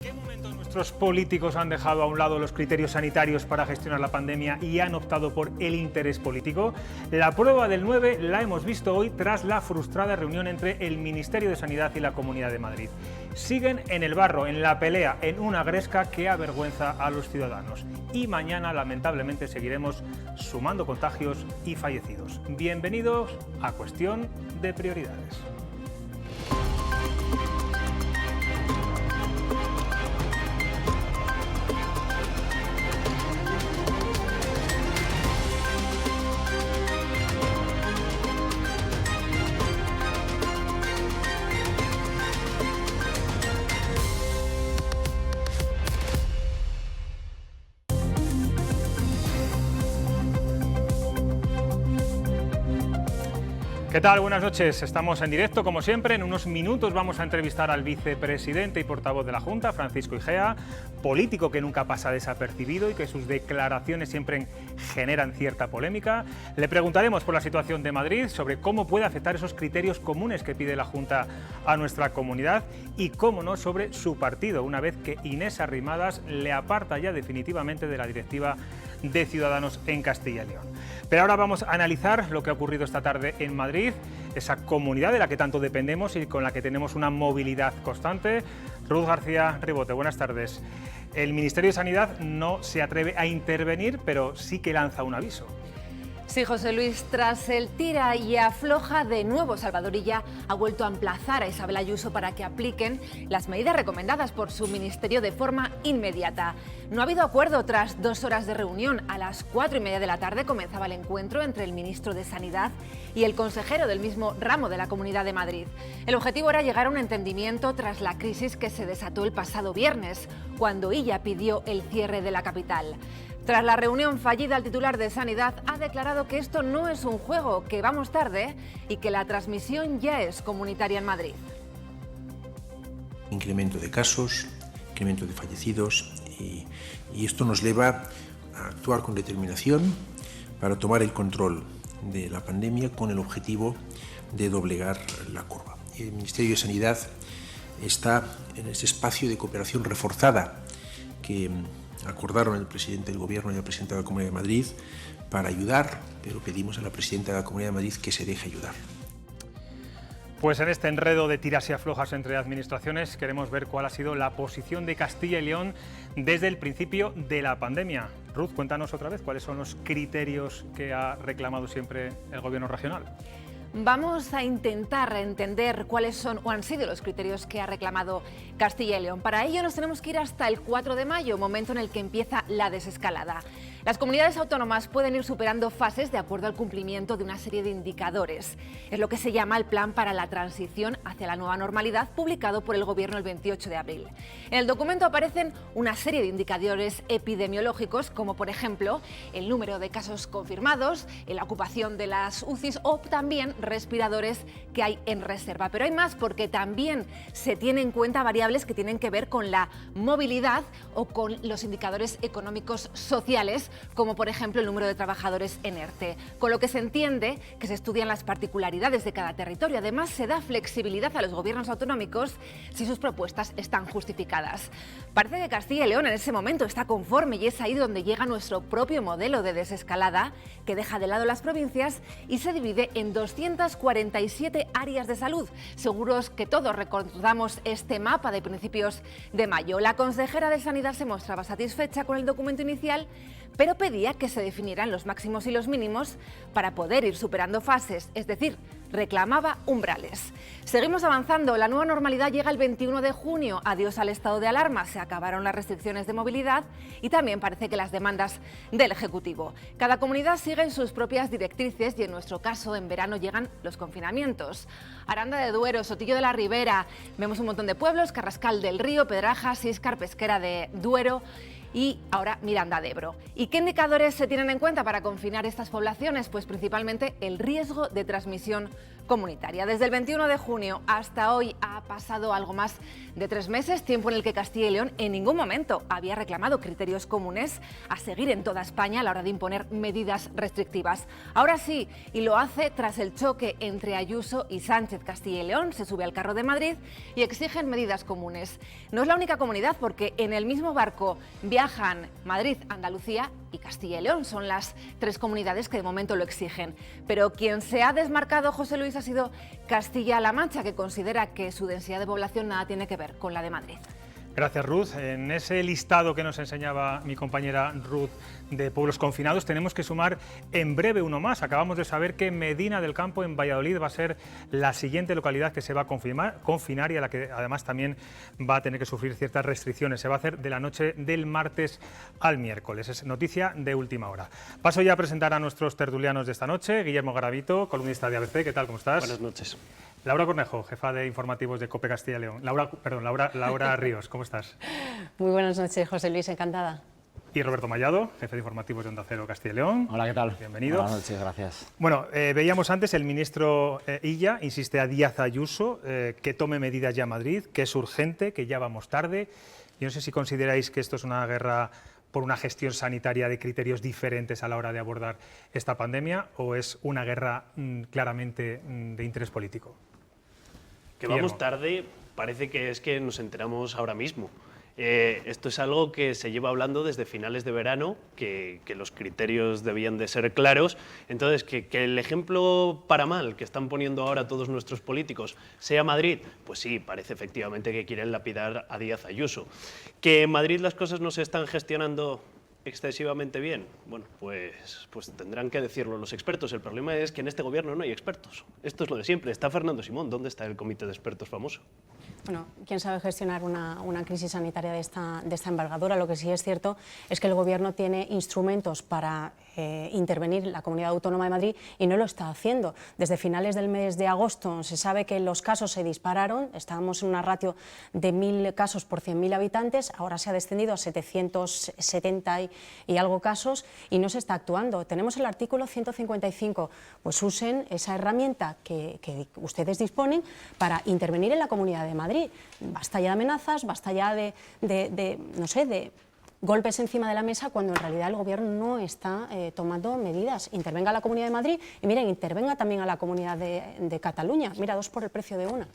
qué momento nuestros políticos han dejado a un lado los criterios sanitarios para gestionar la pandemia y han optado por el interés político? La prueba del 9 la hemos visto hoy tras la frustrada reunión entre el Ministerio de Sanidad y la Comunidad de Madrid. Siguen en el barro, en la pelea, en una gresca que avergüenza a los ciudadanos. Y mañana, lamentablemente, seguiremos sumando contagios y fallecidos. Bienvenidos a Cuestión de Prioridades. ¿Qué tal? Buenas noches. Estamos en directo, como siempre. En unos minutos vamos a entrevistar al vicepresidente y portavoz de la Junta, Francisco Igea, político que nunca pasa desapercibido y que sus declaraciones siempre generan cierta polémica. Le preguntaremos por la situación de Madrid, sobre cómo puede afectar esos criterios comunes que pide la Junta a nuestra comunidad y, cómo no, sobre su partido, una vez que Inés Arrimadas le aparta ya definitivamente de la directiva de Ciudadanos en Castilla y León. Pero ahora vamos a analizar lo que ha ocurrido esta tarde en Madrid, esa comunidad de la que tanto dependemos y con la que tenemos una movilidad constante. Ruth García Ribote, buenas tardes. El Ministerio de Sanidad no se atreve a intervenir, pero sí que lanza un aviso. Sí, José Luis, tras el tira y afloja, de nuevo Salvadorilla ha vuelto a emplazar a Isabel Ayuso para que apliquen las medidas recomendadas por su ministerio de forma inmediata. No ha habido acuerdo tras 2 horas de reunión. A las 4:30 de la tarde comenzaba el encuentro entre el ministro de Sanidad y el consejero del mismo ramo de la Comunidad de Madrid. El objetivo era llegar a un entendimiento tras la crisis que se desató el pasado viernes, cuando ella pidió el cierre de la capital. Tras la reunión fallida, el titular de Sanidad ha declarado que esto no es un juego, que vamos tarde y que la transmisión ya es comunitaria en Madrid. Incremento de casos, incremento de fallecidos y esto nos lleva a actuar con determinación para tomar el control de la pandemia con el objetivo de doblegar la curva. El Ministerio de Sanidad está en ese espacio de cooperación reforzada que acordaron el presidente del Gobierno y el presidente de la Comunidad de Madrid para ayudar, pero pedimos a la presidenta de la Comunidad de Madrid que se deje ayudar. Pues en este enredo de tiras y aflojas entre administraciones queremos ver cuál ha sido la posición de Castilla y León desde el principio de la pandemia. Ruth, cuéntanos otra vez cuáles son los criterios que ha reclamado siempre el Gobierno regional. Vamos a intentar entender cuáles son o han sido los criterios que ha reclamado Castilla y León. Para ello nos tenemos que ir hasta el 4 de mayo, momento en el que empieza la desescalada. Las comunidades autónomas pueden ir superando fases de acuerdo al cumplimiento de una serie de indicadores. Es lo que se llama el Plan para la Transición hacia la Nueva Normalidad, publicado por el Gobierno el 28 de abril. En el documento aparecen una serie de indicadores epidemiológicos, como por ejemplo el número de casos confirmados, la ocupación de las UCIs o también respiradores que hay en reserva. Pero hay más, porque también se tienen en cuenta variables que tienen que ver con la movilidad o con los indicadores económicos sociales, como por ejemplo el número de trabajadores en ERTE, con lo que se entiende que se estudian las particularidades de cada territorio. Además, se da flexibilidad a los gobiernos autonómicos si sus propuestas están justificadas. Parece que Castilla y León en ese momento está conforme y es ahí donde llega nuestro propio modelo de desescalada, que deja de lado las provincias y se divide en 247 áreas de salud. Seguros que todos recordamos este mapa de principios de mayo. La consejera de Sanidad se mostraba satisfecha con el documento inicial, pero pedía que se definieran los máximos y los mínimos para poder ir superando fases, es decir, reclamaba umbrales. Seguimos avanzando. La nueva normalidad llega el 21 de junio. Adiós al estado de alarma. Se acabaron las restricciones de movilidad y también parece que las demandas del Ejecutivo. Cada comunidad sigue en sus propias directrices y en nuestro caso en verano llegan los confinamientos. Aranda de Duero, Sotillo de la Ribera, vemos un montón de pueblos, Carrascal del Río, Pedrajas, Íscar, Pesquera de Duero. y ahora Miranda de Ebro. ¿Y qué indicadores se tienen en cuenta para confinar estas poblaciones? Pues principalmente el riesgo de transmisión comunitaria. Desde el 21 de junio hasta hoy ha pasado algo más de 3 meses, tiempo en el que Castilla y León en ningún momento había reclamado criterios comunes a seguir en toda España a la hora de imponer medidas restrictivas. Ahora sí, y lo hace tras el choque entre Ayuso y Sánchez. Castilla y León se sube al carro de Madrid y exigen medidas comunes. No es la única comunidad, porque en el mismo barco viajan Madrid, Andalucía y Castilla y León. Son las 3 comunidades que de momento lo exigen. Pero quien se ha desmarcado, José Luis, ha sido Castilla-La Mancha, que considera que su densidad de población nada tiene que ver con la de Madrid. Gracias, Ruth. En ese listado que nos enseñaba mi compañera Ruth de pueblos confinados, tenemos que sumar en breve uno más. Acabamos de saber que Medina del Campo, en Valladolid, va a ser la siguiente localidad que se va a confinar y a la que además también va a tener que sufrir ciertas restricciones. Se va a hacer de la noche del martes al miércoles. Es noticia de última hora. Paso ya a presentar a nuestros tertulianos de esta noche. Guillermo Garavito, columnista de ABC. ¿Qué tal? ¿Cómo estás? Buenas noches. Laura Cornejo, jefa de informativos de COPE Castilla y León. Laura Ríos, ¿cómo estás? Muy buenas noches, José Luis, encantada. Y Roberto Mallado, jefe de informativos de Onda Cero Castilla y León. Hola, ¿qué tal? Bienvenido. Buenas noches, gracias. Bueno, veíamos antes, el ministro Illa insiste a Díaz Ayuso que tome medidas ya Madrid, que es urgente, que ya vamos tarde. Yo no sé si consideráis que esto es una guerra por una gestión sanitaria de criterios diferentes a la hora de abordar esta pandemia, o es una guerra claramente de interés político. Que vamos tarde, parece que es que nos enteramos ahora mismo. Esto es algo que se lleva hablando desde finales de verano, que los criterios debían de ser claros. Entonces, que el ejemplo para mal que están poniendo ahora todos nuestros políticos sea Madrid, pues sí, parece efectivamente que quieren lapidar a Díaz Ayuso. Que en Madrid las cosas no se están gestionando excesivamente bien, bueno, pues tendrán que decirlo los expertos. El problema es que en este gobierno no hay expertos. Esto es lo de siempre. Está Fernando Simón. ¿Dónde está el comité de expertos famoso? Bueno, quién sabe gestionar una crisis sanitaria de esta envergadura. Lo que sí es cierto es que el Gobierno tiene instrumentos para intervenir la Comunidad Autónoma de Madrid y no lo está haciendo. Desde finales del mes de agosto se sabe que los casos se dispararon, estábamos en una ratio de 1.000 casos por 100.000 habitantes, ahora se ha descendido a 770 y algo casos y no se está actuando. Tenemos el artículo 155, pues usen esa herramienta que ustedes disponen para intervenir en la Comunidad de Madrid. Basta ya de amenazas, basta ya de golpes encima de la mesa cuando en realidad el Gobierno no está tomando medidas. Intervenga la Comunidad de Madrid y miren, intervenga también a la Comunidad de Cataluña. Mira, 2 por el precio de una.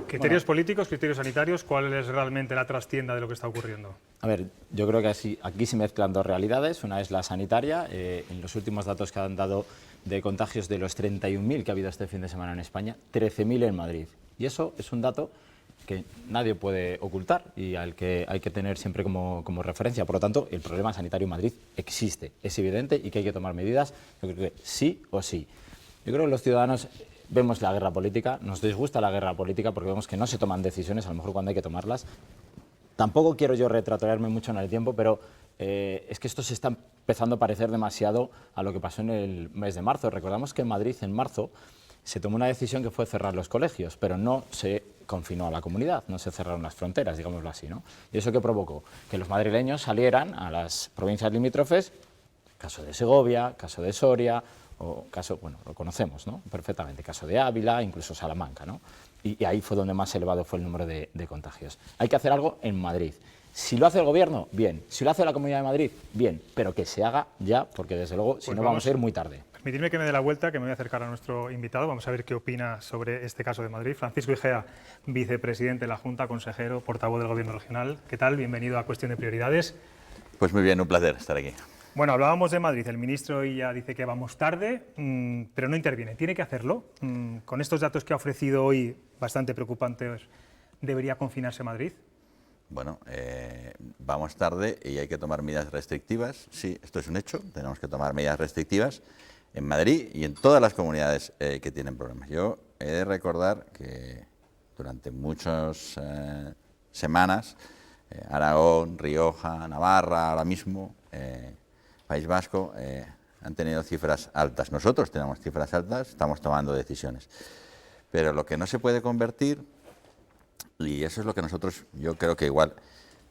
Criterios políticos, criterios sanitarios, ¿cuál es realmente la trastienda de lo que está ocurriendo? A ver, yo creo que aquí se mezclan 2 realidades. Una es la sanitaria. En los últimos datos que han dado de contagios, de los 31.000 que ha habido este fin de semana en España, 13.000 en Madrid. Y eso es un dato que nadie puede ocultar y al que hay que tener siempre como referencia. Por lo tanto, el problema sanitario en Madrid existe, es evidente y que hay que tomar medidas, yo creo que sí o sí. Yo creo que los ciudadanos vemos la guerra política, nos disgusta la guerra política porque vemos que no se toman decisiones, a lo mejor cuando hay que tomarlas. Tampoco quiero yo retrotraerme mucho en el tiempo, pero es que esto se está empezando a parecer demasiado a lo que pasó en el mes de marzo. Recordamos que en Madrid, en marzo, se tomó una decisión que fue cerrar los colegios, pero no se confinó a la comunidad, no se cerraron las fronteras, digámoslo así, ¿no? ¿Y eso qué provocó? Que los madrileños salieran a las provincias limítrofes, caso de Segovia, caso de Soria, o caso, bueno, lo conocemos, ¿no?, perfectamente, caso de Ávila, incluso Salamanca, ¿no? Y ahí fue donde más elevado fue el número de contagios. Hay que hacer algo en Madrid. Si lo hace el Gobierno, bien. Si lo hace la Comunidad de Madrid, bien. Pero que se haga ya, porque desde luego, si no, vamos a ir muy tarde. Permitidme que me dé la vuelta, que me voy a acercar a nuestro invitado. Vamos a ver qué opina sobre este caso de Madrid. Francisco Igea, vicepresidente de la Junta, consejero, portavoz del Gobierno regional. ¿Qué tal? Bienvenido a Cuestión de Prioridades. Pues muy bien, un placer estar aquí. Bueno, hablábamos de Madrid. El ministro ya dice que vamos tarde, pero no interviene. ¿Tiene que hacerlo? Con estos datos que ha ofrecido hoy, bastante preocupantes, ¿debería confinarse Madrid? Bueno, vamos tarde y hay que tomar medidas restrictivas. Sí, esto es un hecho, tenemos que tomar medidas restrictivas en Madrid y en todas las comunidades que tienen problemas. Yo he de recordar que durante muchas semanas, Aragón, Rioja, Navarra, ahora mismo, País Vasco, han tenido cifras altas. Nosotros tenemos cifras altas, estamos tomando decisiones. Pero lo que no se puede convertir, y eso es lo que nosotros, yo creo que igual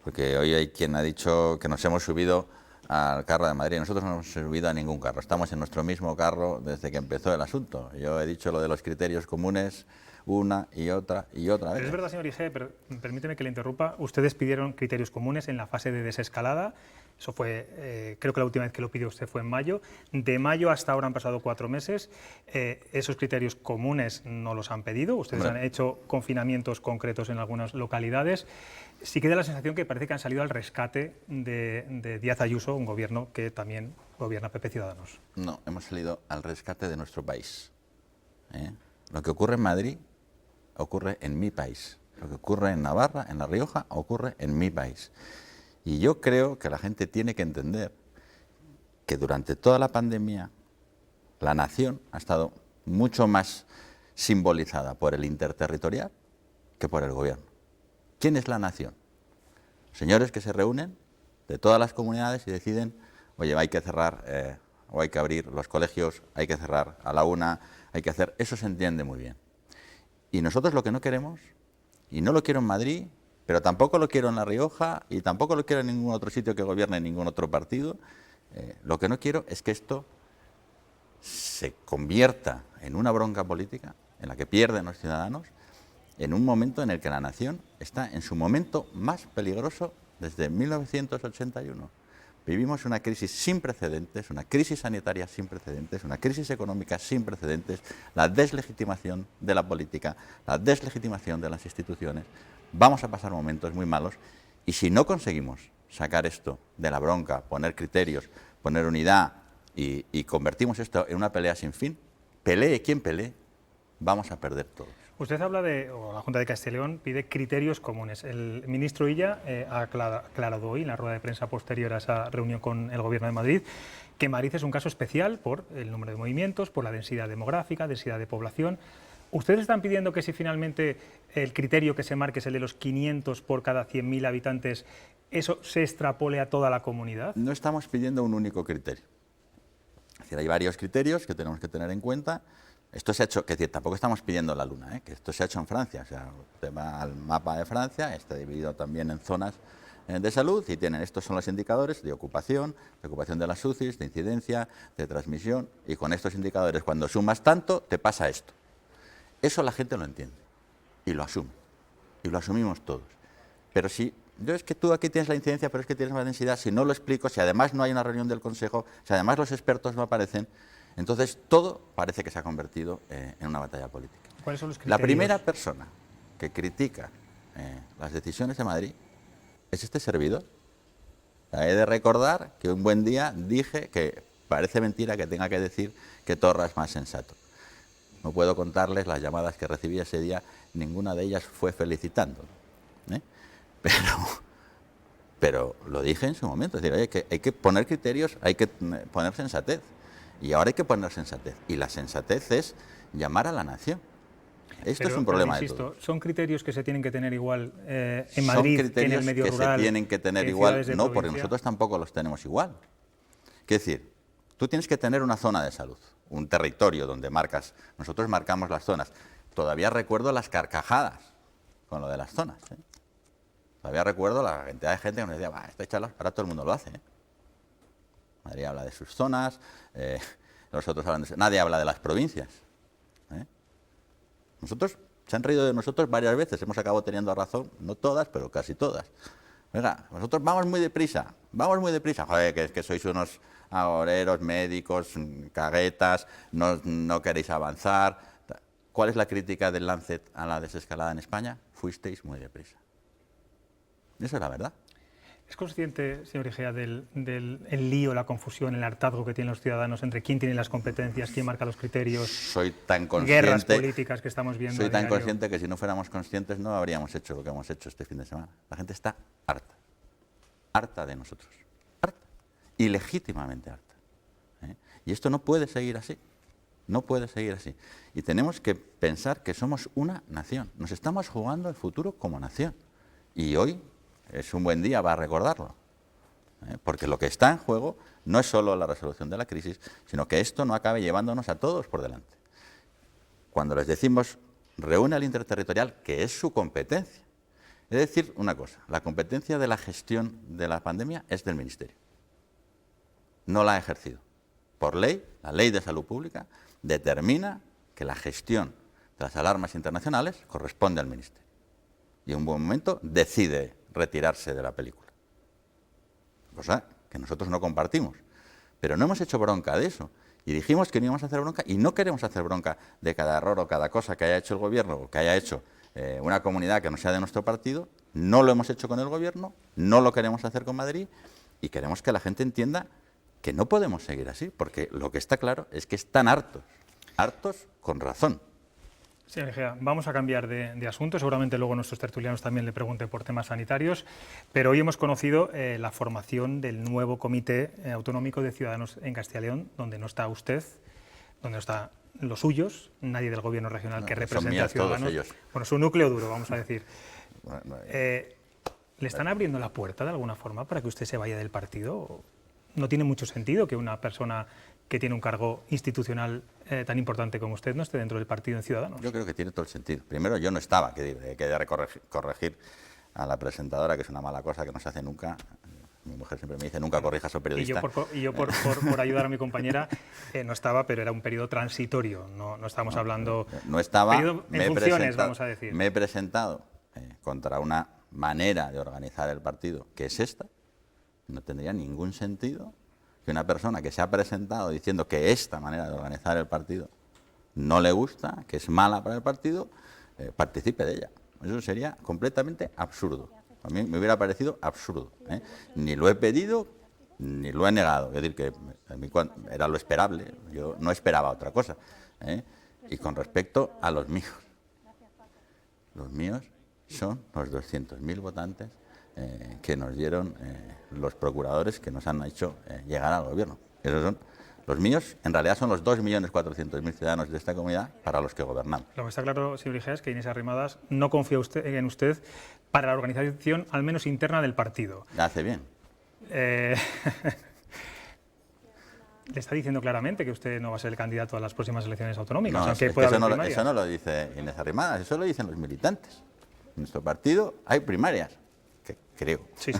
Porque hoy hay quien ha dicho que nos hemos subido al carro de Madrid. Nosotros no hemos subido a ningún carro. Estamos en nuestro mismo carro desde que empezó el asunto. Yo he dicho lo de los criterios comunes una y otra vez. Pero es verdad, señor Igea, pero permíteme que le interrumpa. Ustedes pidieron criterios comunes en la fase de desescalada. Eso fue, creo que la última vez que lo pidió usted fue en mayo. De mayo hasta ahora han pasado 4 meses. Esos criterios comunes no los han pedido. Ustedes han hecho confinamientos concretos en algunas localidades. Sí que da la sensación que parece que han salido al rescate de Díaz Ayuso, un gobierno que también gobierna PP Ciudadanos. No, hemos salido al rescate de nuestro país. Lo que ocurre en Madrid ocurre en mi país. Lo que ocurre en Navarra, en La Rioja, ocurre en mi país. Y yo creo que la gente tiene que entender que durante toda la pandemia la nación ha estado mucho más simbolizada por el interterritorial que por el gobierno. ¿Quién es la nación? Señores que se reúnen de todas las comunidades y deciden, oye, hay que cerrar o hay que abrir los colegios, hay que cerrar a la 1, hay que hacer... Eso se entiende muy bien. Y nosotros lo que no queremos, y no lo quiero en Madrid, pero tampoco lo quiero en La Rioja y tampoco lo quiero en ningún otro sitio que gobierne ningún otro partido, lo que no quiero es que esto se convierta en una bronca política en la que pierden los ciudadanos en un momento en el que la nación está en su momento más peligroso desde 1981. Vivimos una crisis sin precedentes, una crisis sanitaria sin precedentes, una crisis económica sin precedentes, la deslegitimación de la política, la deslegitimación de las instituciones. Vamos a pasar momentos muy malos y si no conseguimos sacar esto de la bronca, poner criterios, poner unidad y convertimos esto en una pelea sin fin, pelee quien pelee, vamos a perder todos. Usted habla o la Junta de Castilla y León pide criterios comunes. El ministro Illa ha aclarado hoy en la rueda de prensa posterior a esa reunión con el Gobierno de Madrid que Madrid es un caso especial por el número de movimientos, por la densidad demográfica, densidad de población. ¿Ustedes están pidiendo que si finalmente el criterio que se marque es el de los 500 por cada 100.000 habitantes, eso se extrapole a toda la comunidad? No estamos pidiendo un único criterio. Es decir, hay varios criterios que tenemos que tener en cuenta. Esto se ha hecho, que tampoco estamos pidiendo la luna, que esto se ha hecho en Francia. O sea, usted va al mapa de Francia, está dividido también en zonas de salud y tienen, estos son los indicadores de ocupación de las UCIs, de incidencia, de transmisión, y con estos indicadores, cuando sumas tanto, te pasa esto. Eso la gente lo entiende y lo asume, y lo asumimos todos. Pero si es que tú aquí tienes la incidencia, pero es que tienes más densidad, si no lo explico, si además no hay una reunión del Consejo, si además los expertos no aparecen, entonces todo parece que se ha convertido en una batalla política. ¿Cuáles son los criterios? La primera persona que critica las decisiones de Madrid es este servidor. He de recordar que un buen día dije que parece mentira que tenga que decir que Torra es más sensato. No puedo contarles las llamadas que recibí ese día, ninguna de ellas fue felicitándolo. Pero lo dije en su momento, es decir, oye, que hay que poner criterios, hay que poner sensatez. Y ahora hay que poner sensatez. Y la sensatez es llamar a la nación. Esto es un problema de todos. ¿Son criterios que se tienen que tener igual en Madrid que en el medio rural? Son criterios que se tienen que tener igual, no, porque nosotros tampoco los tenemos igual. Es decir, tú tienes que tener una zona de salud, un territorio donde marcas, nosotros marcamos las zonas. Todavía recuerdo las carcajadas con lo de las zonas. Todavía recuerdo la cantidad de gente que nos decía, esto charlas, ahora todo el mundo lo hace. Madrid habla de sus zonas, los otros hablan de... Nadie habla de las provincias. Nosotros, se han reído de nosotros varias veces, hemos acabado teniendo razón, no todas, pero casi todas. Oiga, nosotros vamos muy deprisa, joder, que sois unos agoreros, médicos, caguetas, no queréis avanzar. ¿Cuál es la crítica del Lancet a la desescalada en España? Fuisteis muy deprisa. Eso es la verdad. ¿Es consciente, señor Igea, del lío, la confusión, el hartazgo que tienen los ciudadanos entre quién tiene las competencias, quién marca los criterios? Soy tan consciente, guerras políticas que estamos viendo. Soy tan consciente que si no fuéramos conscientes no habríamos hecho lo que hemos hecho este fin de semana. La gente está harta de nosotros, harta, y legítimamente harta. Y esto no puede seguir así, no puede seguir así. Y tenemos que pensar que somos una nación, nos estamos jugando el futuro como nación. Y hoy es un buen día para recordarlo, porque lo que está en juego no es solo la resolución de la crisis, sino que esto no acabe llevándonos a todos por delante. Cuando les decimos, reúne al interterritorial, que es su competencia, He de decir una cosa, la competencia de la gestión de la pandemia es del Ministerio. No la ha ejercido. Por ley, la Ley de Salud Pública determina que la gestión de las alarmas internacionales corresponde al Ministerio. Y en un buen momento decide retirarse de la película. Cosa que nosotros no compartimos. Pero no hemos hecho bronca de eso. Y dijimos que no íbamos a hacer bronca y no queremos hacer bronca de cada error o cada cosa que haya hecho el gobierno o que haya hecho una comunidad que no sea de nuestro partido. No lo hemos hecho con el gobierno, no lo queremos hacer con Madrid y queremos que la gente entienda que no podemos seguir así, porque lo que está claro es que están hartos con razón. Señor Egea, vamos a cambiar de asunto. Seguramente luego nuestros tertulianos también le pregunten por temas sanitarios, pero hoy hemos conocido la formación del nuevo Comité Autonómico de Ciudadanos en Castilla y León, donde no está usted, donde no están los suyos, nadie del Gobierno regional que represente a Ciudadanos. Bueno, su núcleo duro, vamos a decir. ¿Le están abriendo la puerta de alguna forma para que usted se vaya del partido? No tiene mucho sentido que una persona que tiene un cargo institucional tan importante como usted no esté dentro del partido en Ciudadanos. Yo creo que tiene todo el sentido. Primero, yo no estaba, que de corregir a la presentadora, que es una mala cosa que no se hace nunca. Mi mujer siempre me dice, nunca corrijas a un periodista. Y yo por ayudar a mi compañera, no estaba, pero era un periodo transitorio, no estamos hablando... No estaba, en funciones, vamos a decir. Me he presentado contra una manera de organizar el partido, que es esta. No tendría ningún sentido que una persona que se ha presentado diciendo que esta manera de organizar el partido no le gusta, que es mala para el partido, participe de ella. Eso sería completamente absurdo. A mí me hubiera parecido absurdo. Ni lo he pedido, ni lo he negado. Es decir, que a mí era lo esperable, yo no esperaba otra cosa. Y con respecto a los míos son los 200.000 votantes que nos dieron los procuradores que nos han hecho llegar al gobierno. Esos son los míos, en realidad son los 2.400.000 ciudadanos de esta comunidad para los que gobernamos. Lo que está claro, señor Igea, es que Inés Arrimadas no confía en usted para la organización, al menos interna, del partido. Hace bien. Le está diciendo claramente que usted no va a ser el candidato a las próximas elecciones autonómicas. No, aunque eso no lo dice Inés Arrimadas, eso lo dicen los militantes. En nuestro partido hay primarias, que creo. Sí.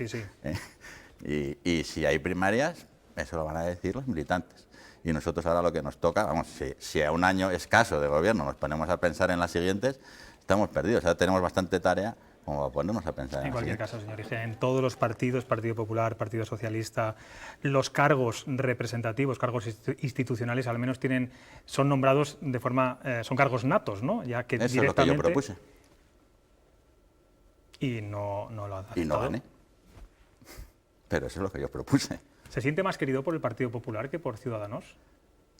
Y si hay primarias, eso lo van a decir los militantes. Y nosotros ahora lo que nos toca, vamos, si a un año escaso de gobierno nos ponemos a pensar en las siguientes, estamos perdidos. Ahora tenemos bastante tarea como para ponernos a pensar en cualquier caso, señor Igea, en todos los partidos, Partido Popular, Partido Socialista, los cargos representativos, cargos institucionales, al menos son nombrados de forma, son cargos natos, ¿no? Ya que eso directamente... es lo que yo propuse. Y no lo ha aceptado. Y no gané. Pero eso es lo que yo propuse. ¿Se siente más querido por el Partido Popular que por Ciudadanos?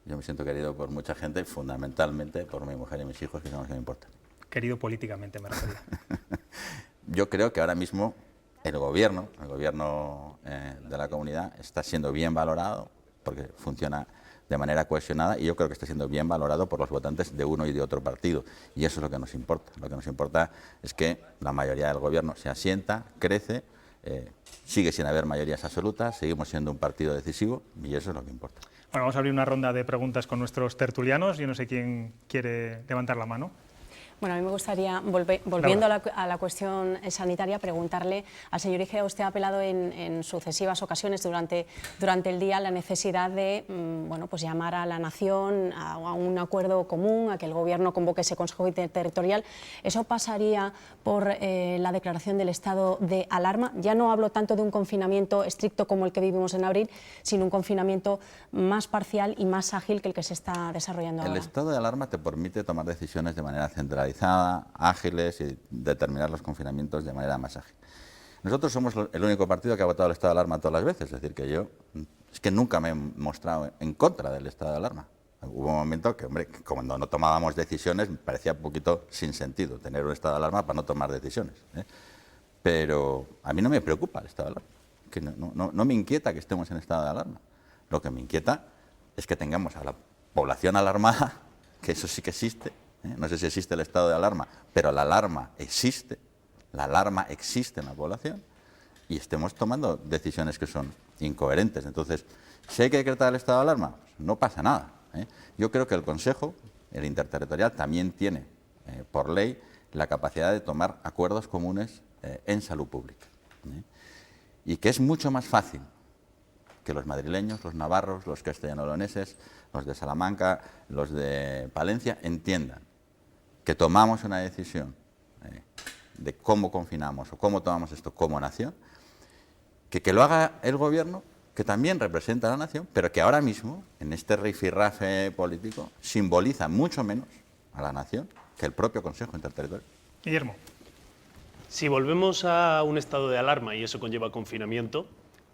Yo me siento querido por mucha gente, fundamentalmente por mi mujer y mis hijos, que son los que me importan. Querido políticamente, me refería. Yo creo que ahora mismo el gobierno de la comunidad está siendo bien valorado, porque funciona de manera cohesionada, y yo creo que está siendo bien valorado por los votantes de uno y de otro partido. Y eso es lo que nos importa. Lo que nos importa es que la mayoría del gobierno se asienta, crece, sigue sin haber mayorías absolutas, seguimos siendo un partido decisivo, y eso es lo que importa. Bueno, vamos a abrir una ronda de preguntas con nuestros tertulianos. Yo no sé quién quiere levantar la mano. Bueno, a mí me gustaría, volviendo a la cuestión sanitaria, preguntarle al señor Igea. Usted ha apelado en sucesivas ocasiones durante el día a la necesidad de pues llamar a la nación a un acuerdo común, a que el Gobierno convoque ese Consejo Interterritorial. ¿Eso pasaría por la declaración del estado de alarma? Ya no hablo tanto de un confinamiento estricto como el que vivimos en abril, sino un confinamiento más parcial y más ágil que el que se está desarrollando ahora. El estado de alarma te permite tomar decisiones de manera centralizada, ágiles, y determinar los confinamientos de manera más ágil. Nosotros somos el único partido que ha votado el estado de alarma todas las veces, es decir, que yo es que nunca me he mostrado en contra del estado de alarma. Hubo un momento que, hombre, cuando no tomábamos decisiones, me parecía un poquito sin sentido tener un estado de alarma para no tomar decisiones. Pero a mí no me preocupa el estado de alarma, que no me inquieta que estemos en estado de alarma. Lo que me inquieta es que tengamos a la población alarmada, que eso sí que existe. No sé si existe el estado de alarma, pero la alarma existe en la población, y estemos tomando decisiones que son incoherentes. Entonces, si hay que decretar el estado de alarma, pues no pasa nada. Yo creo que el Consejo, el Interterritorial, también tiene, por ley, la capacidad de tomar acuerdos comunes en salud pública. Y que es mucho más fácil que los madrileños, los navarros, los castellano-leoneses, los de Salamanca, los de Palencia entiendan que tomamos una decisión de cómo confinamos o cómo tomamos esto como nación, que lo haga el gobierno, que también representa a la nación, pero que ahora mismo, en este rifirrafe político, simboliza mucho menos a la nación que el propio Consejo Interterritorial. Guillermo. Si volvemos a un estado de alarma y eso conlleva confinamiento,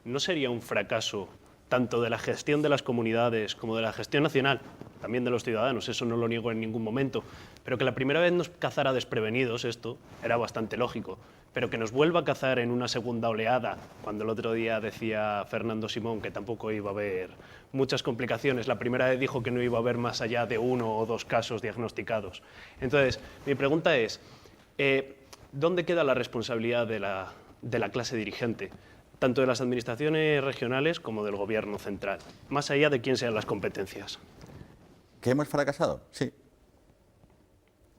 ¿no sería un fracaso tanto de la gestión de las comunidades como de la gestión nacional, también de los ciudadanos? Eso no lo niego en ningún momento, pero que la primera vez nos cazara desprevenidos, esto era bastante lógico, pero que nos vuelva a cazar en una segunda oleada, cuando el otro día decía Fernando Simón que tampoco iba a haber muchas complicaciones, la primera vez dijo que no iba a haber más allá de 1 o 2 casos diagnosticados. Entonces, mi pregunta es, ¿dónde queda la responsabilidad de la clase dirigente, tanto de las administraciones regionales como del gobierno central, más allá de quién sean las competencias? ¿Que hemos fracasado? Sí,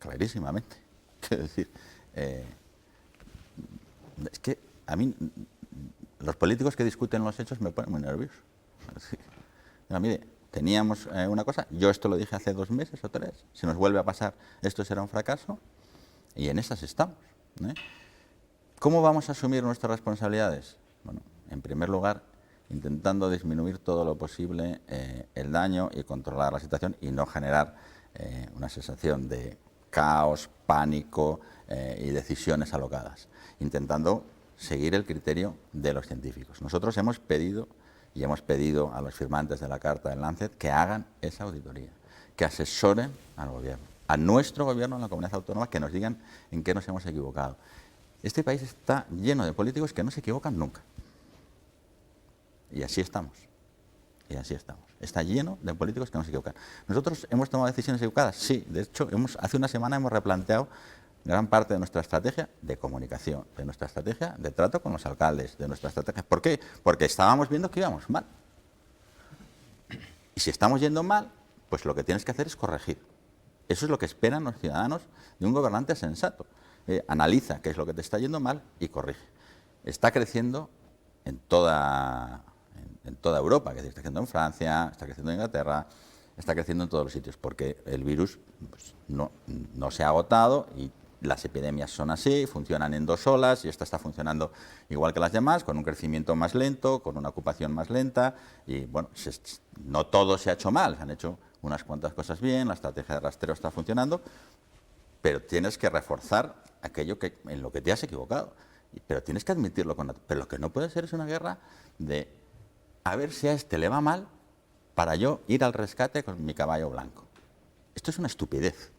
clarísimamente. Quiero decir, es que a mí los políticos que discuten los hechos me ponen muy nervioso. Mire, teníamos una cosa, yo esto lo dije hace 2 meses o 3, si nos vuelve a pasar esto será un fracaso, y en esas estamos. ¿Cómo vamos a asumir nuestras responsabilidades? Bueno, en primer lugar, intentando disminuir todo lo posible el daño y controlar la situación y no generar una sensación de caos, pánico y decisiones alocadas, intentando seguir el criterio de los científicos. Nosotros hemos pedido a los firmantes de la Carta del Lancet que hagan esa auditoría, que asesoren al gobierno, a nuestro gobierno en la comunidad autónoma, que nos digan en qué nos hemos equivocado. Este país está lleno de políticos que no se equivocan nunca. Y así estamos. Y así estamos. Está lleno de políticos que no se equivocan. ¿Nosotros hemos tomado decisiones equivocadas? Sí. De hecho, hace una semana hemos replanteado gran parte de nuestra estrategia de comunicación, de nuestra estrategia de trato con los alcaldes, de nuestra estrategia. ¿Por qué? Porque estábamos viendo que íbamos mal. Y si estamos yendo mal, pues lo que tienes que hacer es corregir. Eso es lo que esperan los ciudadanos de un gobernante sensato. Analiza qué es lo que te está yendo mal y corrige. Está creciendo en toda Europa, que está creciendo en Francia, está creciendo en Inglaterra, está creciendo en todos los sitios, porque el virus pues, no se ha agotado y las epidemias son así, funcionan en 2 olas y esta está funcionando igual que las demás, con un crecimiento más lento, con una ocupación más lenta y bueno, no todo se ha hecho mal, se han hecho unas cuantas cosas bien, la estrategia de rastreo está funcionando, pero tienes que reforzar aquello en lo que te has equivocado, pero tienes que admitirlo. Pero lo que no puede ser es una guerra de a ver si a este le va mal para yo ir al rescate con mi caballo blanco. Esto es una estupidez.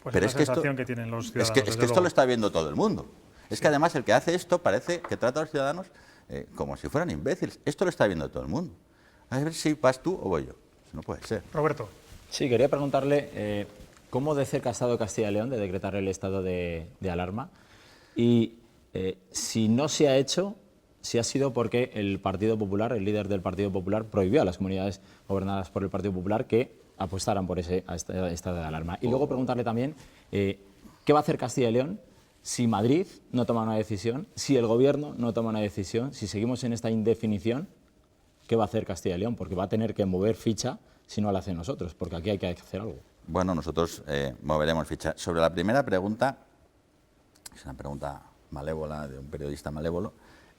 Pues pero es la sensación que tienen los ciudadanos. Es que esto lo está viendo todo el mundo. Es que además el que hace esto parece que trata a los ciudadanos como si fueran imbéciles. Esto lo está viendo todo el mundo. A ver si vas tú o voy yo. Eso no puede ser. Roberto. Sí, quería preguntarle cómo de cerca ha estado Castilla y León de decretar el estado de alarma y si no se ha hecho, si ha sido porque el Partido Popular, el líder del Partido Popular, prohibió a las comunidades gobernadas por el Partido Popular que apostaran por ese estado de alarma. Y luego preguntarle también qué va a hacer Castilla y León si Madrid no toma una decisión, si el Gobierno no toma una decisión, si seguimos en esta indefinición, ¿qué va a hacer Castilla y León? Porque va a tener que mover ficha si no lo hacen nosotros, porque aquí hay que hacer algo. Bueno, nosotros moveremos ficha. Sobre la primera pregunta, es una pregunta malévola de un periodista malévolo,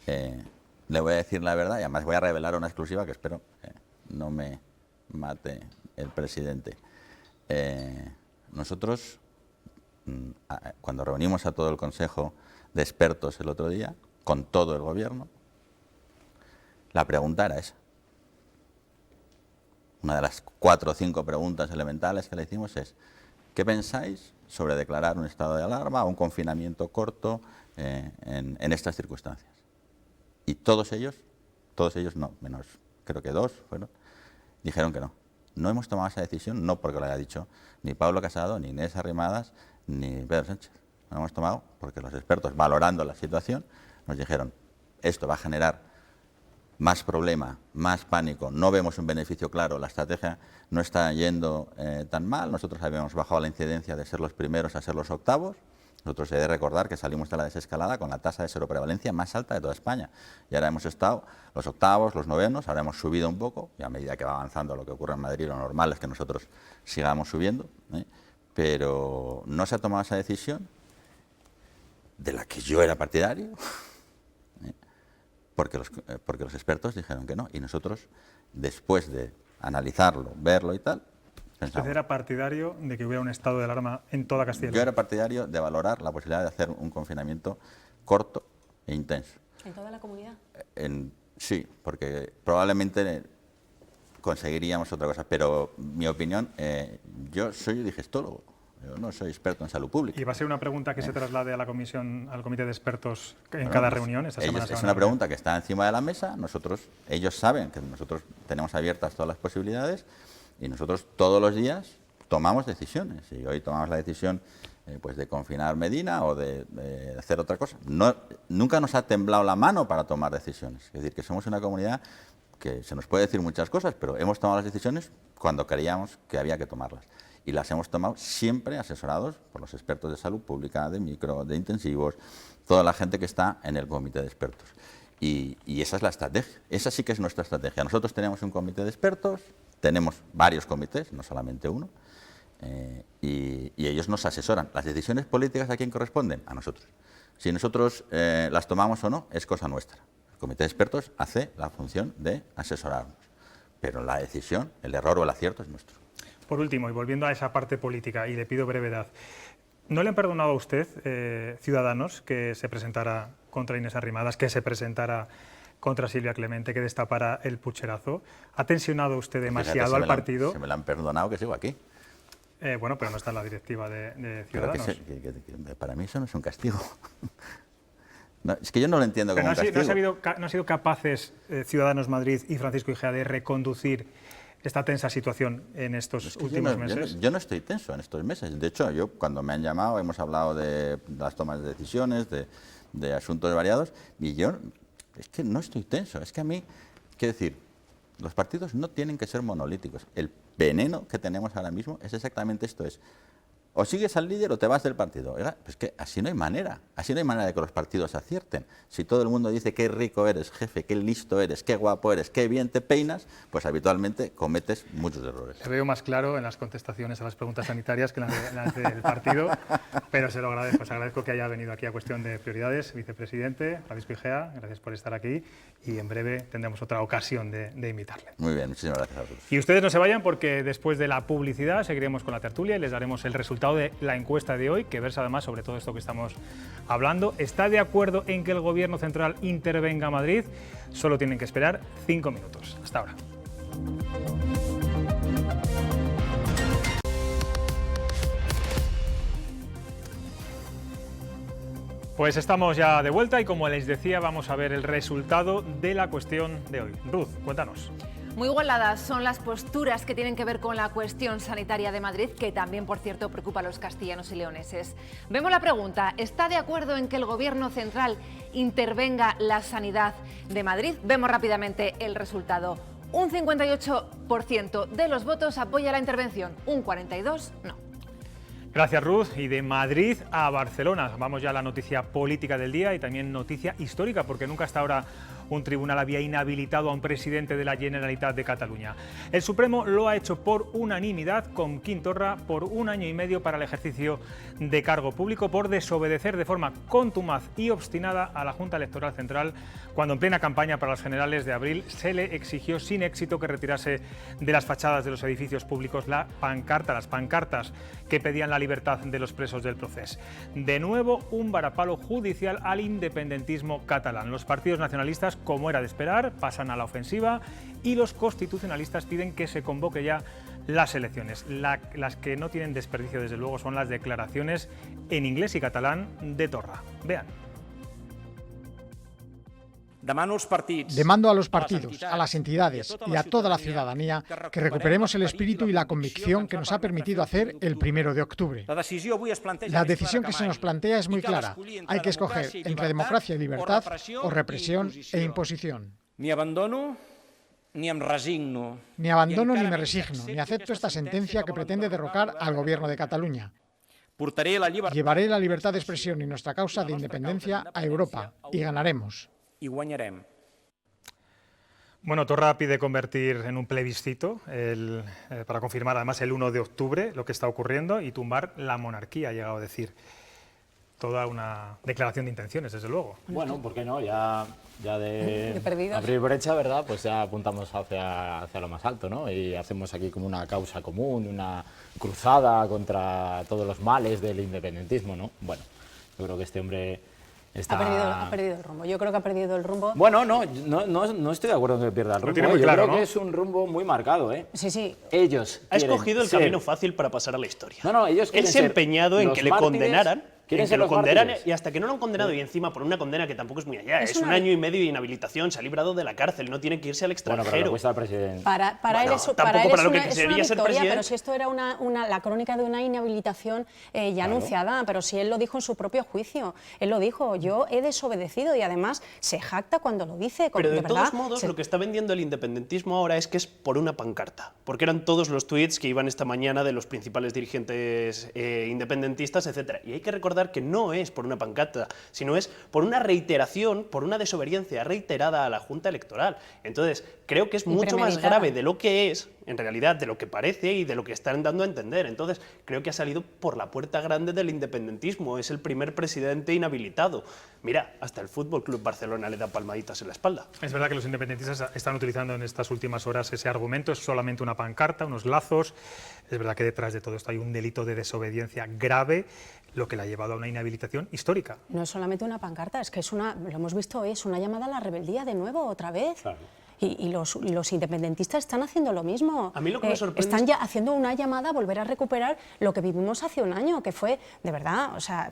le voy a decir la verdad y además voy a revelar una exclusiva que espero no me mate el presidente. Nosotros, cuando reunimos a todo el Consejo de Expertos el otro día, con todo el Gobierno, la pregunta era esa. Una de las 4 o 5 preguntas elementales que le hicimos es ¿qué pensáis sobre declarar un estado de alarma o un confinamiento corto en estas circunstancias? Y todos ellos no, menos creo que 2 fueron, dijeron que no. No hemos tomado esa decisión, no porque lo haya dicho ni Pablo Casado, ni Inés Arrimadas, ni Pedro Sánchez. Lo hemos tomado porque los expertos, valorando la situación, nos dijeron esto va a generar más problema, más pánico, no vemos un beneficio claro, la estrategia no está yendo tan mal, nosotros habíamos bajado la incidencia de ser los primeros a ser los octavos, Nosotros he de recordar que salimos de la desescalada con la tasa de seroprevalencia más alta de toda España. Y ahora hemos estado los octavos, los novenos, ahora hemos subido un poco, y a medida que va avanzando lo que ocurre en Madrid, lo normal es que nosotros sigamos subiendo, pero no se ha tomado esa decisión, de la que yo era partidario, porque los expertos dijeron que no, y nosotros, después de analizarlo, verlo y tal, ¿Usted era partidario de que hubiera un estado de alarma en toda Castilla y León? Yo era partidario de valorar la posibilidad de hacer un confinamiento corto e intenso. ¿En toda la comunidad? Sí, porque probablemente conseguiríamos otra cosa, pero mi opinión, yo soy digestólogo, yo no soy experto en salud pública. ¿Y va a ser una pregunta que se traslade a la comisión, al comité de expertos en cada reunión? Esta semana es una pregunta que está encima de la mesa. Ellos saben que nosotros tenemos abiertas todas las posibilidades y nosotros todos los días tomamos decisiones. Y hoy tomamos la decisión pues de confinar Medina o de hacer otra cosa. Nunca nos ha temblado la mano para tomar decisiones. Es decir, que somos una comunidad que se nos puede decir muchas cosas, pero hemos tomado las decisiones cuando creíamos que había que tomarlas. Y las hemos tomado siempre asesorados por los expertos de salud pública, de micro, de intensivos, toda la gente que está en el comité de expertos. Y esa es la estrategia, esa sí que es nuestra estrategia. Nosotros tenemos un comité de expertos, tenemos varios comités, no solamente uno, y ellos nos asesoran. Las decisiones políticas, ¿a quién corresponden? A nosotros. Si nosotros las tomamos o no, es cosa nuestra. El comité de expertos hace la función de asesorarnos, pero la decisión, el error o el acierto es nuestro. Por último, y volviendo a esa parte política, y le pido brevedad, ¿no le han perdonado a usted, Ciudadanos, que se presentara contra Inés Arrimadas, que se presentara contra Silvia Clemente, que destapara el pucherazo? ¿Ha tensionado usted demasiado al partido? Se me lo han perdonado, que sigo aquí. Bueno, pero no está en la directiva de Ciudadanos. Que para mí eso no es un castigo. No, es que yo no lo entiendo como un castigo. ¿No han sido capaces Ciudadanos Madrid y Francisco Igea de reconducir esta tensa situación en estos últimos meses? Yo no estoy tenso en estos meses. De hecho, yo cuando me han llamado hemos hablado de las tomas de decisiones, de asuntos variados, y yo es que no estoy tenso. Es que a mí, quiero decir, los partidos no tienen que ser monolíticos. El veneno que tenemos ahora mismo es exactamente esto, es o sigues al líder o te vas del partido. Oiga, pues que así no hay manera de que los partidos acierten. Si todo el mundo dice qué rico eres, jefe, qué listo eres, qué guapo eres, qué bien te peinas, pues habitualmente cometes muchos errores. Le veo más claro en las contestaciones a las preguntas sanitarias que en las del partido, pero se lo agradezco. Se agradezco que haya venido aquí a Cuestión de Prioridades, vicepresidente Francisco Igea, gracias por estar aquí y en breve tendremos otra ocasión de invitarle. Muy bien, muchísimas gracias a todos. Y ustedes no se vayan porque después de la publicidad seguiremos con la tertulia y les daremos el resultado de la encuesta de hoy, que versa además sobre todo esto que estamos hablando. ¿Está de acuerdo en que el Gobierno central intervenga a Madrid? Solo tienen que esperar 5 minutos. Hasta ahora. Pues estamos ya de vuelta y como les decía vamos a ver el resultado de la cuestión de hoy. Ruth, cuéntanos. Muy igualadas son las posturas que tienen que ver con la cuestión sanitaria de Madrid, que también, por cierto, preocupa a los castellanos y leoneses. Vemos la pregunta, ¿está de acuerdo en que el Gobierno central intervenga la sanidad de Madrid? Vemos rápidamente el resultado. Un 58% de los votos apoya la intervención, un 42% no. Gracias, Ruth. Y de Madrid a Barcelona. Vamos ya a la noticia política del día y también noticia histórica, porque nunca hasta ahora un tribunal había inhabilitado a un presidente de la Generalitat de Cataluña. El Supremo lo ha hecho por unanimidad con Quim Torra por 1 año y medio para el ejercicio de cargo público por desobedecer de forma contumaz y obstinada a la Junta Electoral Central cuando en plena campaña para las generales de abril se le exigió sin éxito que retirase de las fachadas de los edificios públicos las pancartas que pedían la libertad de los presos del Procés. De nuevo, un varapalo judicial al independentismo catalán. Los partidos nacionalistas, como era de esperar, pasan a la ofensiva y los constitucionalistas piden que se convoque ya las elecciones. Las que no tienen desperdicio, desde luego, son las declaraciones en inglés y catalán de Torra. Vean. Demando a los partidos, a las entidades y a toda la ciudadanía que recuperemos el espíritu y la convicción que nos ha permitido hacer el 1 de octubre. La decisión que se nos plantea es muy clara. Hay que escoger entre democracia y libertad o represión e imposición. Ni abandono ni me resigno, ni acepto esta sentencia que pretende derrocar al Gobierno de Cataluña. Llevaré la libertad de expresión y nuestra causa de independencia a Europa y ganaremos. Bueno, Torra pide convertir en un plebiscito, para confirmar además el 1 de octubre lo que está ocurriendo y tumbar la monarquía, ha llegado a decir. Toda una declaración de intenciones, desde luego. Bueno, ¿por qué no? Ya de abrir brecha, ¿verdad? Pues ya apuntamos hacia lo más alto, ¿no? Y hacemos aquí como una causa común, una cruzada contra todos los males del independentismo, ¿no? Bueno, yo creo que este hombre está... Ha perdido el rumbo. Yo creo que ha perdido el rumbo. Bueno, no estoy de acuerdo en que pierda el rumbo. Tiene muy claro, yo creo que es un rumbo muy marcado, ¿eh? Sí. Ellos ha escogido el camino fácil para pasar a la historia. Ellos Él se ha empeñado en que le condenaran. Quieren ser los mártires. Y hasta que no lo han condenado, y encima por una condena que tampoco es muy allá, es 1 año y medio de inhabilitación, se ha librado de la cárcel, no tiene que irse al extranjero. Bueno, pero le cuesta al presidente. Para él es lo que una sería ser victoria, presidente. pero si esto era la crónica de una inhabilitación ya anunciada, pero si él lo dijo en su propio juicio, él lo dijo, yo he desobedecido, y además se jacta cuando lo dice. Pero de todos modos, lo que está vendiendo el independentismo ahora es que es por una pancarta, porque eran todos los tuits que iban esta mañana de los principales dirigentes independentistas, etc. Y hay que recordar que no es por una pancarta, sino es por una reiteración, por una desobediencia reiterada a la Junta Electoral. Entonces, creo que es mucho más grave de lo que es, en realidad, de lo que parece y de lo que están dando a entender. Entonces, creo que ha salido por la puerta grande del independentismo. Es el primer presidente inhabilitado. Mira, hasta el Fútbol Club Barcelona le da palmaditas en la espalda. Es verdad que los independentistas están utilizando en estas últimas horas ese argumento, es solamente una pancarta, unos lazos. Es verdad que detrás de todo esto hay un delito de desobediencia grave, lo que le ha llevado a una inhabilitación histórica. No es solamente una pancarta, es que lo hemos visto hoy, es una llamada a la rebeldía de nuevo, otra vez. Claro. Y los independentistas están haciendo lo mismo. A mí lo que me sorprende están ya haciendo una llamada a volver a recuperar lo que vivimos hace un año, que fue, de verdad, o sea,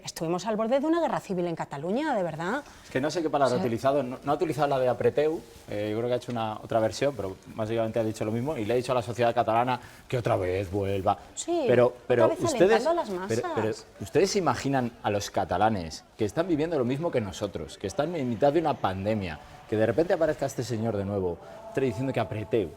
estuvimos al borde de una guerra civil en Cataluña, de verdad. Es que no sé qué palabra ha utilizado, no ha utilizado la de apreteu, yo creo que ha hecho otra versión, pero básicamente ha dicho lo mismo, y le ha dicho a la sociedad catalana que otra vez vuelva. Sí, pero otra vez ustedes, alentando a las masas. pero ustedes se imaginan a los catalanes que están viviendo lo mismo que nosotros, que están en mitad de una pandemia, que de repente aparezca este señor de nuevo, diciendo que apreteu,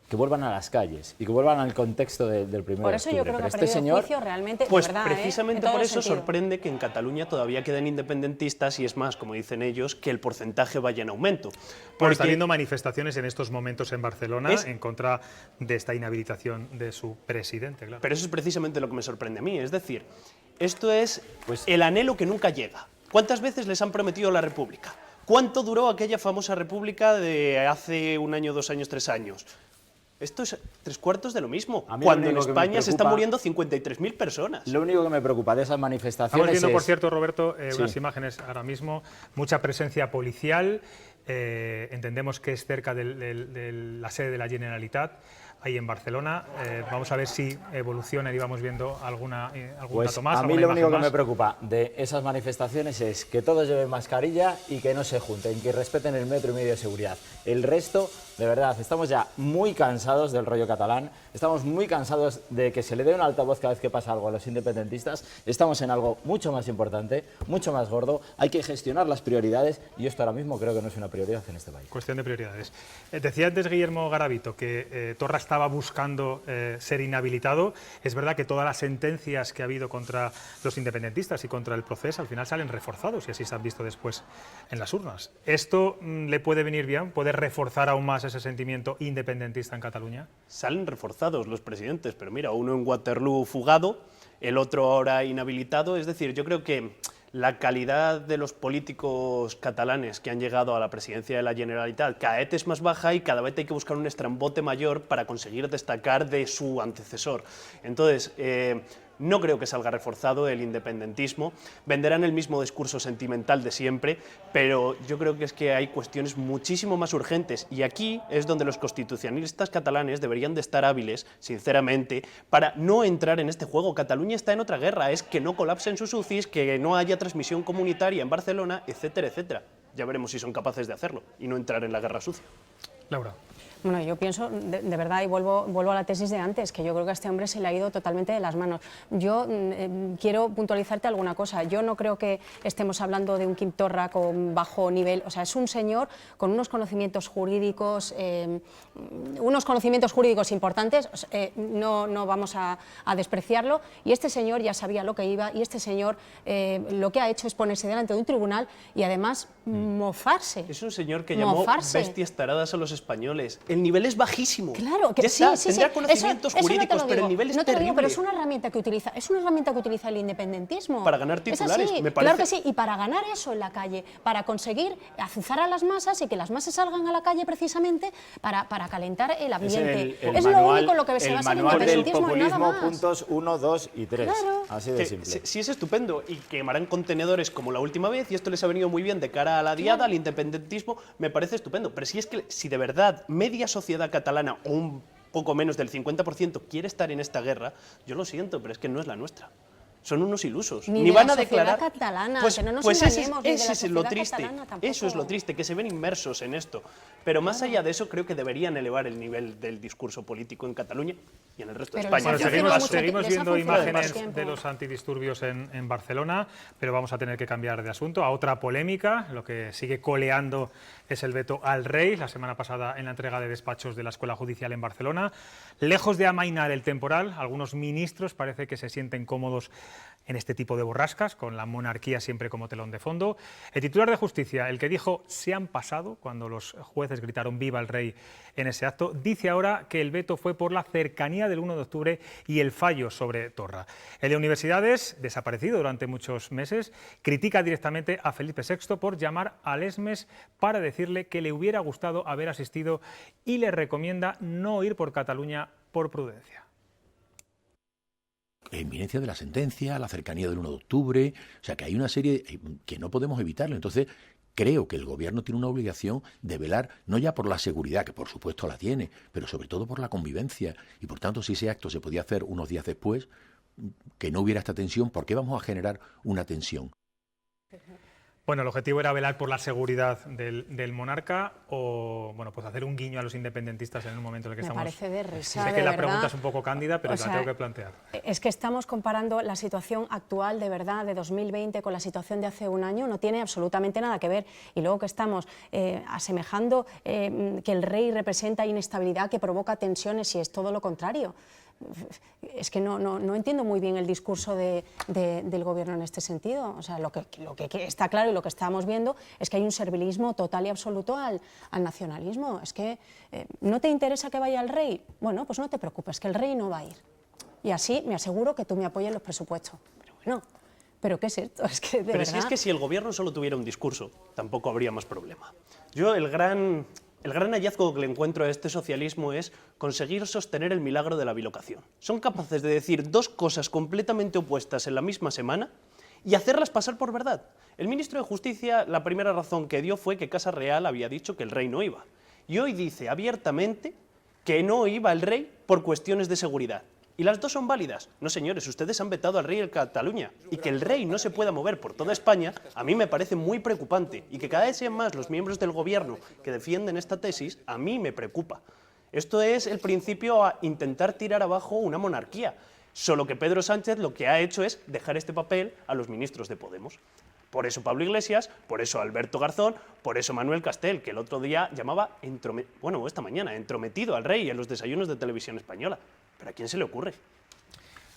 que vuelvan a las calles y que vuelvan al contexto del 1 de octubre. Por eso yo creo que ha perdido el juicio realmente, pues de verdad, precisamente por eso sentido. sorprende que en Cataluña todavía queden independentistas, y es más, como dicen ellos, que el porcentaje vaya en aumento. Porque está habiendo manifestaciones en estos momentos en Barcelona en contra de esta inhabilitación de su presidente. Claro. Pero eso es precisamente lo que me sorprende a mí, es decir, esto es el anhelo que nunca llega. ¿Cuántas veces les han prometido la República? ¿Cuánto duró aquella famosa República de hace 1 año, 2 años, 3 años? Esto es 3/4 de lo mismo, cuando en España se están muriendo 53.000 personas. Lo único que me preocupa de esas manifestaciones Estamos viendo, por cierto, Roberto, unas imágenes ahora mismo, mucha presencia policial, entendemos que es cerca de la sede de la Generalitat, ahí en Barcelona. Vamos a ver si evoluciona y vamos viendo algún dato más. A mí lo único que me preocupa de esas manifestaciones es que todos lleven mascarilla y que no se junten, que respeten el 1,5 metros de seguridad. El resto, de verdad, estamos ya muy cansados del rollo catalán, estamos muy cansados de que se le dé un altavoz cada vez que pasa algo a los independentistas, estamos en algo mucho más importante, mucho más gordo, hay que gestionar las prioridades y esto ahora mismo creo que no es una prioridad en este país. Cuestión de prioridades. Decía antes Guillermo Garavito que Torra estaba buscando ser inhabilitado. Es verdad que todas las sentencias que ha habido contra los independentistas y contra el proceso al final salen reforzados y así se han visto después en las urnas. ¿Esto le puede venir bien? ¿Puede reforzar aún más ese sentimiento independentista en Cataluña? Salen reforzados los presidentes, pero mira, uno en Waterloo fugado, el otro ahora inhabilitado. Es decir, yo creo que la calidad de los políticos catalanes que han llegado a la presidencia de la Generalitat cada vez es más baja y cada vez hay que buscar un estrambote mayor para conseguir destacar de su antecesor. Entonces, no creo que salga reforzado el independentismo. Venderán el mismo discurso sentimental de siempre, pero yo creo que es que hay cuestiones muchísimo más urgentes y aquí es donde los constitucionalistas catalanes deberían de estar hábiles, sinceramente, para no entrar en este juego. Cataluña está en otra guerra, es que no colapsen sus UCIs, que no haya transmisión comunitaria en Barcelona, etcétera, etcétera. Ya veremos si son capaces de hacerlo y no entrar en la guerra sucia. Laura. Bueno, yo pienso, de verdad, y vuelvo a la tesis de antes, que yo creo que a este hombre se le ha ido totalmente de las manos. Yo quiero puntualizarte alguna cosa. Yo no creo que estemos hablando de un Quim Torra con bajo nivel. O sea, es un señor con unos conocimientos jurídicos importantes. No vamos a despreciarlo. Y este señor ya sabía lo que iba, y este señor lo que ha hecho es ponerse delante de un tribunal y además mofarse. Es un señor que llamó bestias taradas a los españoles. El nivel es bajísimo. Claro, que ya sí. Tendrá conocimientos jurídicos, pero el nivel es terrible. Digo, pero es una herramienta que utiliza el independentismo. Para ganar titulares, me parece. Claro que sí, y para ganar eso en la calle, para conseguir azuzar a las masas y que las masas salgan a la y precisamente para calentar el ambiente. Es lo único en lo que se basa el independentismo y nada más. Puntos 1, 2 y 3. Claro. Así de simple. Sí, es estupendo. Y quemarán contenedores como la última vez, y esto les ha venido muy bien de cara a la diada, al independentismo, me parece estupendo. Pero si de verdad media sociedad catalana o un poco menos del 50% quiere estar en esta guerra, yo lo siento, pero es que no es la nuestra. Son unos ilusos. Ni van a declarar catalana, que no nos engañemos, ese es lo triste. Eso es lo triste, que se ven inmersos en esto. Pero más allá de eso, creo que deberían elevar el nivel del discurso político en Cataluña y en el resto de España. Bueno, seguimos viendo imágenes de los antidisturbios en Barcelona, pero vamos a tener que cambiar de asunto a otra polémica. Lo que sigue coleando es el veto al rey. La semana pasada, en la entrega de despachos de la Escuela Judicial en Barcelona, lejos de amainar el temporal, algunos ministros parece que se sienten cómodos en este tipo de borrascas, con la monarquía siempre como telón de fondo. El titular de Justicia, el que dijo "se han pasado" cuando los jueces gritaron "viva el rey" en ese acto, dice ahora que el veto fue por la cercanía del 1 de octubre y el fallo sobre Torra. El de Universidades, desaparecido durante muchos meses, critica directamente a Felipe VI por llamar a Lesmes para decirle que le hubiera gustado haber asistido y le recomienda no ir por Cataluña por prudencia. La inminencia de la sentencia, la cercanía del 1 de octubre, o sea que hay una serie que no podemos evitarlo. Entonces, creo que el Gobierno tiene una obligación de velar no ya por la seguridad, que por supuesto la tiene, pero sobre todo por la convivencia. Y por tanto, si ese acto se podía hacer unos días después, que no hubiera esta tensión, ¿por qué vamos a generar una tensión? Bueno, el objetivo era velar por la seguridad del monarca o, bueno, pues hacer un guiño a los independentistas en un momento en el que estamos... Me parece de risa, sé que la verdad. pregunta es un poco cándida, pero la tengo que plantear. Es que estamos comparando la situación actual, de verdad, de 2020 con la situación de hace un año, no tiene absolutamente nada que ver. Y luego que estamos asemejando que el rey representa inestabilidad que provoca tensiones, y es todo lo contrario. Es que no entiendo muy bien el discurso del Gobierno en este sentido. O sea, lo que está claro y lo que estamos viendo es que hay un servilismo total y absoluto al nacionalismo. Es que ¿no te interesa que vaya el rey? Bueno, pues no te preocupes, que el rey no va a ir. Y así me aseguro que tú me apoyes los presupuestos. Pero bueno, ¿pero qué es esto? Es que pero si es que si el Gobierno solo tuviera un discurso, tampoco habría más problema. Yo el gran hallazgo que le encuentro a este socialismo es conseguir sostener el milagro de la bilocación. Son capaces de decir dos cosas completamente opuestas en la misma semana y hacerlas pasar por verdad. El ministro de Justicia, la primera razón que dio fue que Casa Real había dicho que el rey no iba. Y hoy dice abiertamente que no iba el rey por cuestiones de seguridad. Y las dos son válidas. No, señores, ustedes han vetado al rey en Cataluña. Y que el rey no se pueda mover por toda España, a mí me parece muy preocupante. Y que cada vez sean más los miembros del Gobierno que defienden esta tesis, a mí me preocupa. Esto es el principio a intentar tirar abajo una monarquía. Solo que Pedro Sánchez lo que ha hecho es dejar este papel a los ministros de Podemos. Por eso Pablo Iglesias, por eso Alberto Garzón, por eso Manuel Castel, que el otro día llamaba, esta mañana, entrometido al rey en los desayunos de Televisión Española. ¿Pero a quién se le ocurre?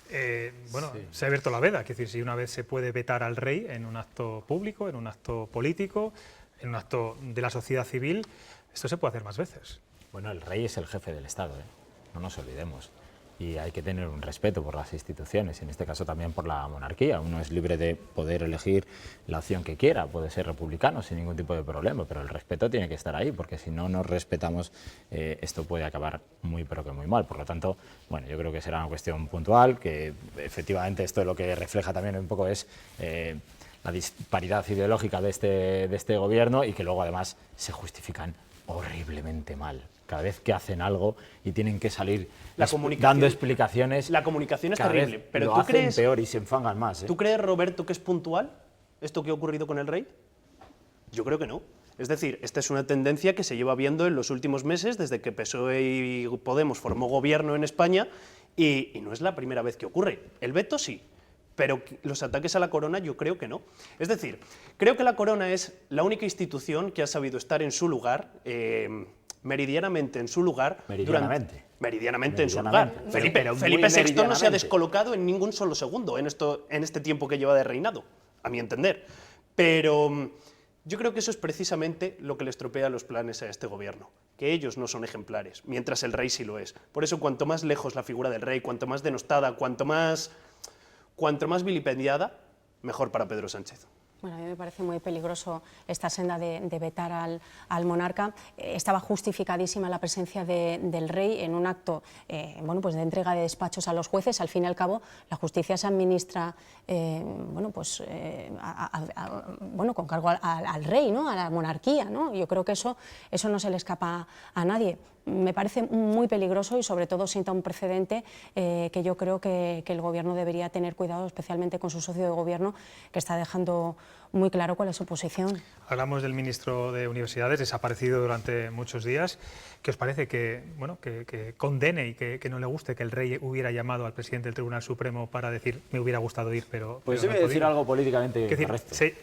Se ha abierto la veda, es decir, si una vez se puede vetar al rey en un acto público, en un acto político, en un acto de la sociedad civil, esto se puede hacer más veces. Bueno, el rey es el jefe del Estado, no nos olvidemos. Y hay que tener un respeto por las instituciones, y en este caso también por la monarquía. Uno es libre de poder elegir la opción que quiera, puede ser republicano sin ningún tipo de problema, pero el respeto tiene que estar ahí, porque si no nos respetamos, esto puede acabar muy pero que muy mal. Por lo tanto, bueno, yo creo que será una cuestión puntual, que efectivamente esto lo que refleja también un poco es la disparidad ideológica de este gobierno, y que luego además se justifican horriblemente mal. Cada vez que hacen algo y tienen que salir dando explicaciones, la comunicación es terrible, pero lo ¿tú hacen crees peor y se enfangan más? ¿Tú crees, Roberto, que es puntual esto que ha ocurrido con el rey? Yo creo que no. Es decir, esta es una tendencia que se lleva viendo en los últimos meses, desde que PSOE y Podemos formó gobierno en España, y no es la primera vez que ocurre. El veto sí, pero los ataques a la Corona yo creo que no. Es decir, creo que la Corona es la única institución que ha sabido estar en su lugar, meridianamente en su lugar. Meridianamente en su lugar. Felipe VI no se ha descolocado en ningún solo segundo en este tiempo que lleva de reinado, a mi entender. Pero yo creo que eso es precisamente lo que le estropea los planes a este gobierno, que ellos no son ejemplares, mientras el rey sí lo es. Por eso, cuanto más lejos la figura del rey, cuanto más denostada, cuanto más vilipendiada, mejor para Pedro Sánchez. Bueno, a mí me parece muy peligroso esta senda de vetar al monarca. Estaba justificadísima la presencia del rey en un acto bueno, pues de entrega de despachos a los jueces. Al fin y al cabo, la justicia se administra bueno, pues, bueno, con cargo al rey, ¿no? A la monarquía, ¿no? Yo creo que eso no se le escapa a nadie. Me parece muy peligroso y sobre todo sienta un precedente que yo creo que el Gobierno debería tener cuidado, especialmente con su socio de Gobierno, que está dejando muy claro cuál es su posición. Hablamos del ministro de Universidades, desaparecido durante muchos días. ¿Qué os parece que, bueno, que condene y que no le guste que el rey hubiera llamado al presidente del Tribunal Supremo para decir me hubiera gustado ir, pero... Pues yo voy a decir algo políticamente correcto. Sí.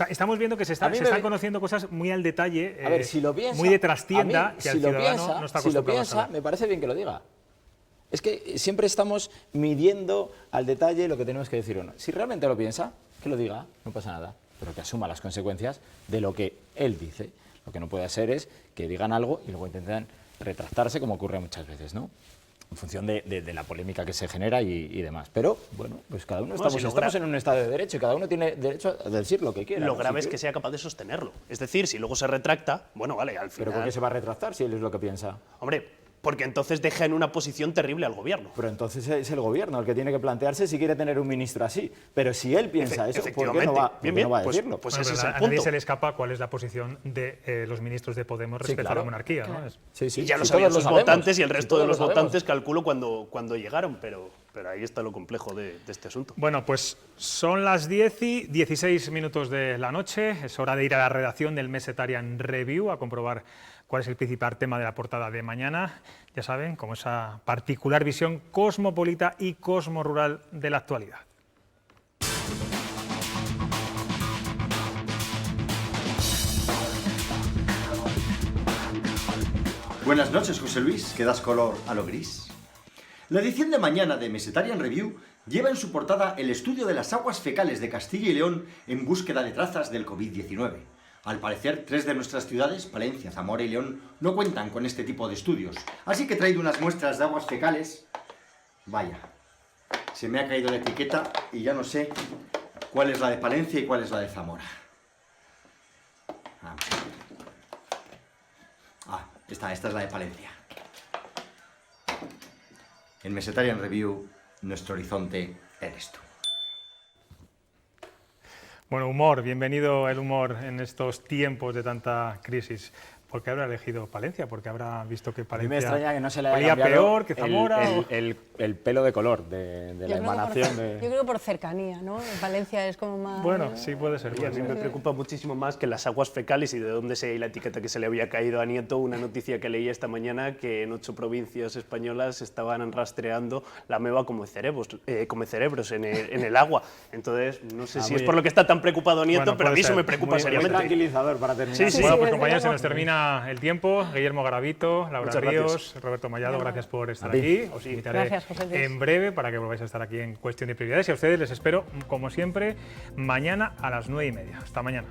Estamos viendo que se están conociendo cosas muy al detalle, a ver, si lo piensa, muy de trastienda, que al ciudadano no está acostumbrado. Si lo piensa, me parece bien que lo diga. Es que siempre estamos midiendo al detalle lo que tenemos que decir o no. Si realmente lo piensa, que lo diga, no pasa nada, pero que asuma las consecuencias de lo que él dice. Lo que no puede ser es que digan algo y luego intenten retractarse, como ocurre muchas veces, ¿no? En función de la polémica que se genera y demás. Pero, bueno, pues cada uno estamos en un Estado de Derecho y cada uno tiene derecho a decir lo que quiera. Lo grave es que sea capaz de sostenerlo. Es decir, si luego se retracta, bueno, vale, al final... ¿Pero por qué se va a retractar si él es lo que piensa? Hombre, porque entonces deja en una posición terrible al gobierno. Pero entonces es el gobierno el que tiene que plantearse si quiere tener un ministro así. Pero si él piensa eso, ¿por qué no va a decirlo? Pues ese es el punto. A nadie se le escapa cuál es la posición de los ministros de Podemos respecto a la monarquía. Claro. ¿No? Sí, y ya lo sabían los votantes y el resto de los votantes, calculo, cuando llegaron, pero ahí está lo complejo de este asunto. Bueno, pues son las 10 y 16 minutos de la noche. Es hora de ir a la redacción del Mesetarian Review a comprobar cuál es el principal tema de la portada de mañana. Ya saben, como esa particular visión cosmopolita y cosmorural de la actualidad. Buenas noches, José Luis, que das color a lo gris. La edición de mañana de Mesetarian Review lleva en su portada el estudio de las aguas fecales de Castilla y León en búsqueda de trazas del COVID-19. Al parecer, 3 de nuestras ciudades, Palencia, Zamora y León, no cuentan con este tipo de estudios. Así que he traído unas muestras de aguas fecales. Vaya, se me ha caído la etiqueta y ya no sé cuál es la de Palencia y cuál es la de Zamora. Esta es la de Palencia. En Mesetarian Review, nuestro horizonte eres tú. Bueno, humor, bienvenido el humor en estos tiempos de tanta crisis. ¿Por qué habrá elegido Palencia? Porque habrá visto que Palencia me extraña que no se le haya cambiado peor que Zamora. El pelo de color de la emanación. Yo creo que por cercanía, ¿no? Palencia es como más... Bueno, sí puede ser. Y a mí me preocupa muchísimo más que las aguas fecales y de dónde se la etiqueta que se le había caído a Nieto. Una noticia que leí esta mañana que en 8 provincias españolas estaban rastreando la meba come cerebros en el agua. Entonces, no sé si es por lo que está tan preocupado Nieto, pero a mí eso me preocupa seriamente. Muy tranquilizador para terminar. Sí. Bueno, pues compañeros, se nos termina el tiempo. Guillermo Garavito, Laura Ríos, Roberto Mallado, gracias por estar aquí. Os invitaré en breve para que volváis a estar aquí en Cuestión de Prioridades y a ustedes les espero, como siempre, mañana a las 9:30. Hasta mañana.